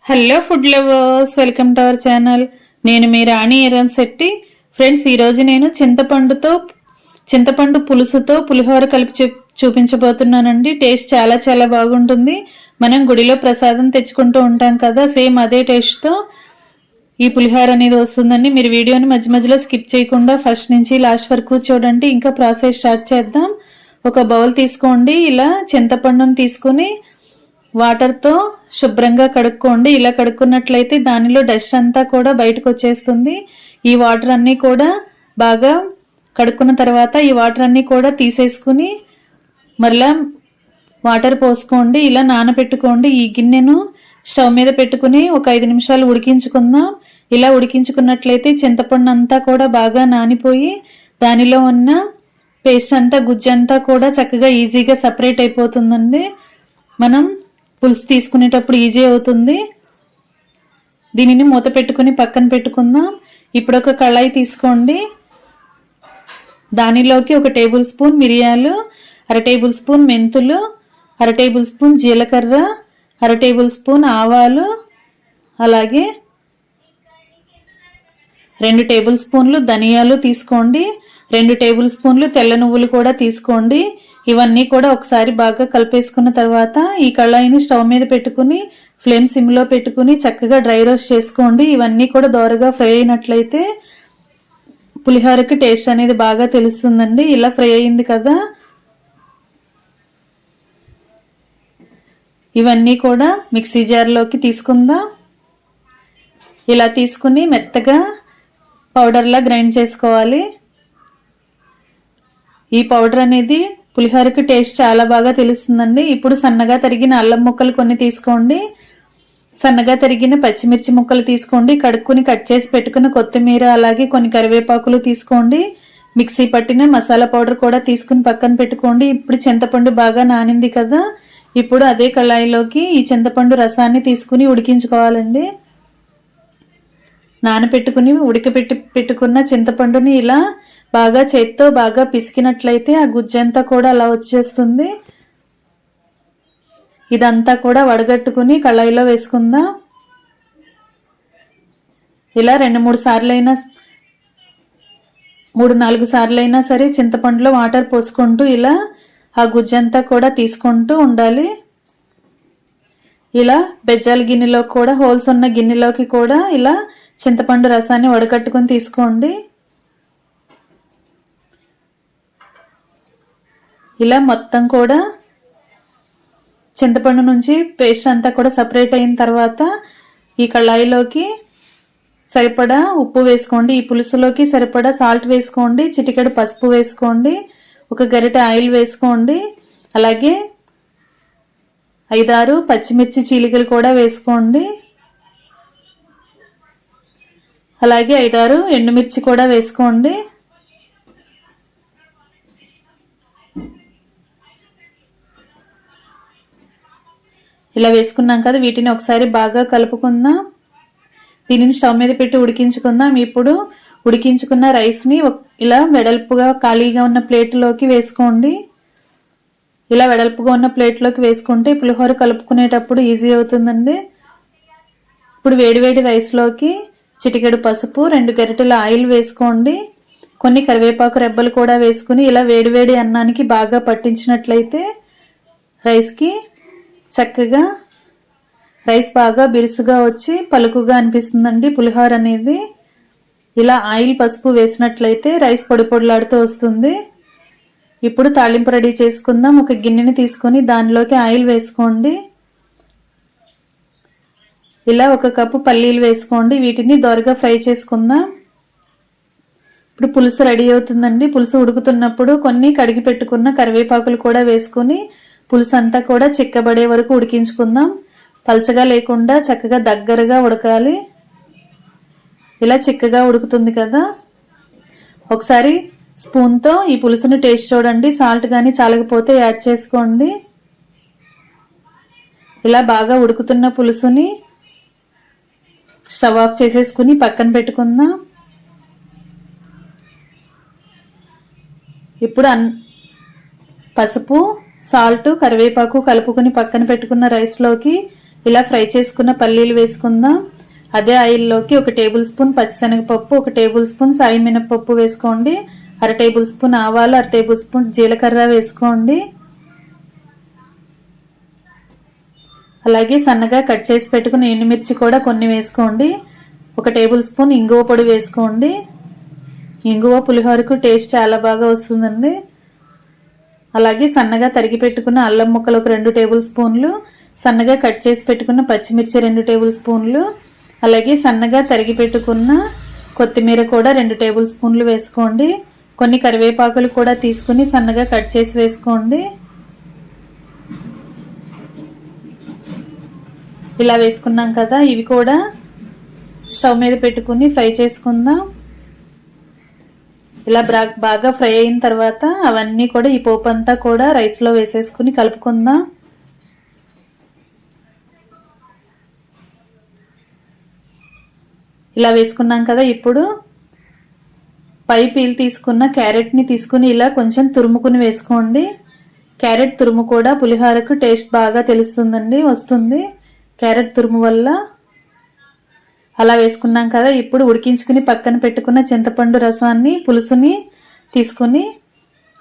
Hello food lovers, welcome to our channel. నేను మీ రాణి ఎరం Shetty. Friends, ఈరోజు నేను చింతపండు పులుసుతో పులిహోర కలిపి చూపించబోతున్నానండి. టేస్ట్ చాలా చాలా బాగుంటుంది. మనం గుడిలో ప్రసాదం తెచ్చుకుంటూ ఉంటాం కదా, సేమ్ అదే టేస్ట్తో ఈ పులిహోర అనేది వస్తుందండి. మీరు వీడియోని మధ్య మధ్యలో స్కిప్ చేయకుండా ఫస్ట్ నుంచి లాస్ట్ వరకు చూడండి. ఇంకా ప్రాసెస్ స్టార్ట్ చేద్దాం. ఒక బౌల్ తీసుకోండి. ఇలా చింతపండును తీసుకుని వాటర్తో శుభ్రంగా కడుక్కోండి. ఇలా కడుక్కున్నట్లయితే దానిలో డస్ట్ అంతా కూడా బయటకు వచ్చేస్తుంది. ఈ వాటర్ అన్నీ కూడా బాగా కడుక్కున్న తర్వాత ఈ వాటర్ అన్నీ కూడా తీసేసుకుని మరలా వాటర్ పోసుకోండి. ఇలా నానబెట్టుకోండి. ఈ గిన్నెను స్టవ్ మీద పెట్టుకుని ఒక 5 నిమిషాలు ఉడికించుకుందాం. ఇలా ఉడికించుకున్నట్లయితే చింతపండు అంతా కూడా బాగా నానిపోయి దానిలో ఉన్న పేస్ట్ అంతా గుజ్జంతా కూడా చక్కగా ఈజీగా సపరేట్ అయిపోతుందండి. మనం పులుసు తీసుకునేటప్పుడు ఈజీ అవుతుంది. దీనిని మూత పెట్టుకుని పక్కన పెట్టుకుందాం. ఇప్పుడు ఒక కళాయి తీసుకోండి. దానిలోకి 1 టేబుల్ స్పూన్ మిరియాలు, 1/2 టేబుల్ స్పూన్ మెంతులు, 1/2 టేబుల్ స్పూన్ జీలకర్ర, 1/2 టేబుల్ స్పూన్ ఆవాలు, అలాగే 2 టేబుల్ స్పూన్లు ధనియాలు తీసుకోండి. 2 టేబుల్ స్పూన్లు తెల్ల నువ్వులు కూడా తీసుకోండి. ఇవన్నీ కూడా ఒకసారి బాగా కలిపేసుకున్న తర్వాత ఈ కళాయిని స్టవ్ మీద పెట్టుకుని ఫ్లేమ్ సిమ్లో పెట్టుకుని చక్కగా డ్రై రోస్ట్ చేసుకోండి. ఇవన్నీ కూడా దోరగా ఫ్రై అయినట్లయితే పులిహోరకి టేస్ట్ అనేది బాగా తెలుస్తుందండి. ఇలా ఫ్రై అయింది కదా, ఇవన్నీ కూడా మిక్సీ జార్లోకి తీసుకుందాం. ఇలా తీసుకుని మెత్తగా పౌడర్లా గ్రైండ్ చేసుకోవాలి. ఈ పౌడర్ అనేది పులిహోరకి టేస్ట్ చాలా బాగా తెలుస్తుందండి. ఇప్పుడు సన్నగా తరిగిన అల్లం ముక్కలు కొన్ని తీసుకోండి. సన్నగా తరిగిన పచ్చిమిర్చి ముక్కలు తీసుకోండి. కడుక్కుని కట్ చేసి పెట్టుకున్న కొత్తిమీర, అలాగే కొన్ని కరివేపాకులు తీసుకోండి. మిక్సీ పట్టిన మసాలా పౌడర్ కూడా తీసుకుని పక్కన పెట్టుకోండి. ఇప్పుడు చింతపండు బాగా నానింది కదా, ఇప్పుడు అదే కళాయిలోకి ఈ చింతపండు రసాన్ని తీసుకుని ఉడికించుకోవాలండి. నానపెట్టుకుని పెట్టుకున్న చింతపండుని ఇలా బాగా చేత్తో బాగా పిసికినట్లయితే ఆ గుజ్జంతా కూడా అలా వచ్చేస్తుంది. ఇదంతా కూడా వడగట్టుకుని కళాయిలో వేసుకుందాం. ఇలా 2-3 సార్లైనా 3-4 సార్లైనా సరే చింతపండులో వాటర్ పోసుకుంటూ ఇలా ఆ గుజ్జంతా కూడా తీసుకుంటూ ఉండాలి. ఇలా బెజ్జాల గిన్నెలో కూడా, హోల్స్ ఉన్న గిన్నెలోకి కూడా ఇలా చింతపండు రసాన్ని వడకట్టుకుని తీసుకోండి. ఇలా మొత్తం కూడా చింతపండు నుంచి పేస్ట్ అంతా కూడా సపరేట్ అయిన తర్వాత ఈ కళాయిలోకి సరిపడా ఉప్పు వేసుకోండి. ఈ పులుసులోకి సరిపడా సాల్ట్ వేసుకోండి. చిటికెడు పసుపు వేసుకోండి. 1 గరిటె ఆయిల్ వేసుకోండి. అలాగే 5-6 పచ్చిమిర్చి చీలికలు కూడా వేసుకోండి. అలాగే 5-6 ఎండుమిర్చి కూడా వేసుకోండి. ఇలా వేసుకున్నాం కదా, వీటిని ఒకసారి బాగా కలుపుకుందాం. దీనిని స్టవ్ మీద పెట్టి ఉడికించుకుందాం. ఇప్పుడు ఉడికించుకున్న రైస్ని ఇలా వెడల్పుగా ఖాళీగా ఉన్న ప్లేట్లోకి వేసుకోండి. ఇలా వెడల్పుగా ఉన్న ప్లేట్లోకి వేసుకుంటే పులిహోర కలుపుకునేటప్పుడు ఈజీ అవుతుందండి. ఇప్పుడు వేడివేడి రైస్లోకి చిటికెడు పసుపు, 2 గరిటెల ఆయిల్ వేసుకోండి. కొన్ని కరివేపాకు రెబ్బలు కూడా వేసుకుని ఇలా వేడివేడి అన్నానికి బాగా పట్టించినట్లయితే రైస్కి చక్కగా రైస్ బాగా బిరుసుగా వచ్చి పలుకుగా అనిపిస్తుందండి పులిహోర అనేది. ఇలా ఆయిల్, పసుపు వేసినట్లయితే రైస్ పొడి పొడిలాడుతూ వస్తుంది. ఇప్పుడు తాలింపు రెడీ చేసుకుందాం. ఒక గిన్నెని తీసుకొని దానిలోకి ఆయిల్ వేసుకోండి. ఇలా 1 కప్పు పల్లీలు వేసుకోండి. వీటిని దోరగా ఫ్రై చేసుకుందాం. ఇప్పుడు పులుసు రెడీ అవుతుందండి. పులుసు ఉడుకుతున్నప్పుడు కొన్ని కడిగి పెట్టుకున్న కరివేపాకులు కూడా వేసుకొని పులుసు అంతా కూడా చిక్కబడే వరకు ఉడికించుకుందాం. పల్చగా లేకుండా చక్కగా దగ్గరగా ఉడకాలి. ఇలా చిక్కగా ఉడుకుతుంది కదా, ఒకసారి స్పూన్తో ఈ పులుసుని టేస్ట్ చూడండి. సాల్ట్ కానీ చాలకపోతే యాడ్ చేసుకోండి. ఇలా బాగా ఉడుకుతున్న పులుసుని స్టవ్ ఆఫ్ చేసేసుకుని పక్కన పెట్టుకుందాం. ఇప్పుడు పసుపు, సాల్ట్, కరివేపాకు కలుపుకొని పక్కన పెట్టుకున్న రైస్లోకి ఇలా ఫ్రై చేసుకున్న పల్లీలు వేసుకుందాం. అదే ఆయిల్లోకి 1 టేబుల్ స్పూన్ పచ్చిశనగపప్పు, 1 టేబుల్ స్పూన్ సాయి మినపప్పు వేసుకోండి. 1/2 టేబుల్ స్పూన్ ఆవాలు, 1/2 టేబుల్ స్పూన్ జీలకర్ర వేసుకోండి. అలాగే సన్నగా కట్ చేసి పెట్టుకున్న ఎండుమిర్చి కూడా కొన్ని వేసుకోండి. 1 టేబుల్ స్పూన్ ఇంగువ పొడి వేసుకోండి. ఇంగువ పులిహోరకు టేస్ట్ చాలా బాగా వస్తుందండి. అలాగే సన్నగా తరిగి పెట్టుకున్న అల్లం ముక్కలు 2 టేబుల్ స్పూన్లు, సన్నగా కట్ చేసి పెట్టుకున్న పచ్చిమిర్చి 2 టేబుల్ స్పూన్లు, అలాగే సన్నగా తరిగి పెట్టుకున్న కొత్తిమీర కూడా 2 టేబుల్ స్పూన్లు వేసుకోండి. కొన్ని కరివేపాకులు కూడా తీసుకుని సన్నగా కట్ చేసి వేసుకోండి. ఇలా వేసుకున్నాం కదా, ఇవి కూడా స్టవ్ మీద పెట్టుకుని ఫ్రై చేసుకుందాం. ఇలా బాగా ఫ్రై అయిన తర్వాత అవన్నీ కూడా ఈ పోపు అంతా కూడా రైస్లో వేసేసుకుని కలుపుకుందాం. ఇలా వేసుకున్నాం కదా, ఇప్పుడు పై పీల్ తీసుకున్న క్యారెట్ని తీసుకుని ఇలా కొంచెం తురుముకుని వేసుకోండి. క్యారెట్ తురుము కూడా పులిహోరకు టేస్ట్ బాగా తెలుస్తుందండి, వస్తుంది క్యారెట్ తురుము వల్ల. అలా వేసుకున్నాం కదా, ఇప్పుడు ఉడికించుకుని పక్కన పెట్టుకున్న చింతపండు రసాన్ని పులుసుని తీసుకుని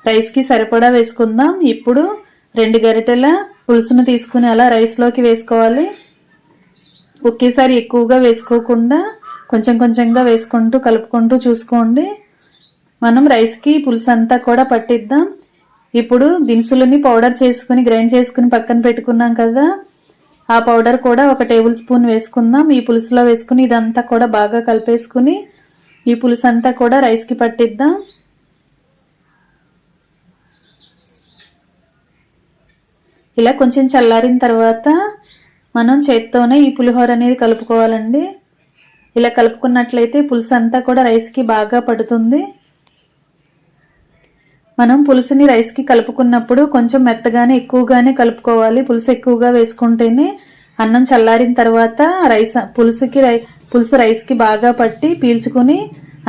రైస్కి సరిపడా వేసుకుందాం. ఇప్పుడు 2 గరిటెల పులుసును తీసుకుని అలా రైస్లోకి వేసుకోవాలి. ఒకేసారి ఎక్కువగా వేసుకోకుండా కొంచెం కొంచెంగా వేసుకుంటూ కలుపుకుంటూ చూసుకోండి. మనం రైస్కి పులుసు అంతా కూడా పట్టిద్దాం. ఇప్పుడు దినుసులని పౌడర్ చేసుకుని గ్రైండ్ చేసుకుని పక్కన పెట్టుకున్నాం కదా, ఆ పౌడర్ కూడా 1 టేబుల్ స్పూన్ వేసుకుందాం. ఈ పులుసులో వేసుకుని ఇదంతా కూడా బాగా కలిపేసుకుని ఈ పులుసు అంతా కూడా రైస్కి పట్టిద్దాం. ఇలా కొంచెం చల్లారిన తర్వాత మనం చేత్తోనే ఈ పులిహోర అనేది కలుపుకోవాలండి. ఇలా కలుపుకున్నట్లయితే పులుసు అంతా కూడా రైస్కి బాగా పడుతుంది. మనం పులుసుని రైస్కి కలుపుకున్నప్పుడు కొంచెం మెత్తగానే ఎక్కువగానే కలుపుకోవాలి. పులుసు ఎక్కువగా వేసుకుంటేనే అన్నం చల్లారిన తర్వాత పులుసు రైస్కి బాగా పట్టి పీల్చుకుని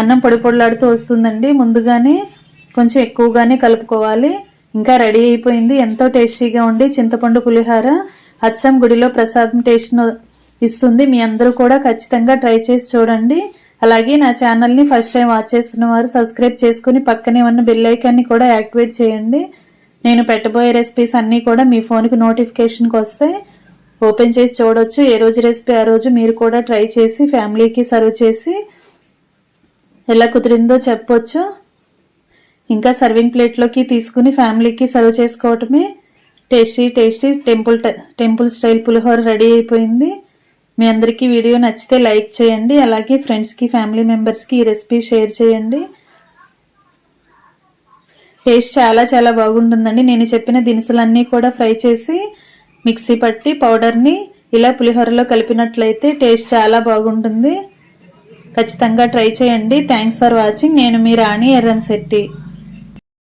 అన్నం పొడి పొడిలాడుతూ వస్తుందండి. ముందుగానే కొంచెం ఎక్కువగానే కలుపుకోవాలి. ఇంకా రెడీ అయిపోయింది. ఎంతో టేస్టీగా ఉండి చింతపండు పులిహోర అచ్చం గుడిలో ప్రసాదం టేస్ట్ను ఇస్తుంది. మీ అందరూ కూడా ఖచ్చితంగా ట్రై చేసి చూడండి. అలాగే నా ఛానల్ని ఫస్ట్ టైం వాచ్ చేస్తున్న వారు సబ్స్క్రైబ్ చేసుకుని పక్కనే ఉన్న బెల్ ఐకాన్ని కూడా యాక్టివేట్ చేయండి. నేను పెట్టబోయే రెసిపీస్ అన్నీ కూడా మీ ఫోన్కి నోటిఫికేషన్కి వస్తాయి. ఓపెన్ చేసి చూడొచ్చు. ఏ రోజు రెసిపీ ఆ రోజు మీరు కూడా ట్రై చేసి ఫ్యామిలీకి సర్వ్ చేసి ఎలా కుదిరిందో చెప్పొచ్చు. ఇంకా సర్వింగ్ ప్లేట్లోకి తీసుకుని ఫ్యామిలీకి సర్వ్ చేసుకోవటమే. టేస్టీ టెంపుల్ స్టైల్ పులిహోర రెడీ అయిపోయింది. మీ అందరికీ వీడియో నచ్చితే లైక్ చేయండి. అలాగే ఫ్రెండ్స్కి ఫ్యామిలీ మెంబర్స్కి ఈ రెసిపీ షేర్ చేయండి. టేస్ట్ చాలా చాలా బాగుంటుందండి. నేను చెప్పిన దినుసులన్నీ కూడా ఫ్రై చేసి మిక్సీ పట్టి పౌడర్ని ఇలా పులిహోరలో కలిపినట్లయితే టేస్ట్ చాలా బాగుంటుంది. ఖచ్చితంగా ట్రై చేయండి. Thanks for watching. నేను మీ రాణి ఎర్రంశెట్టి.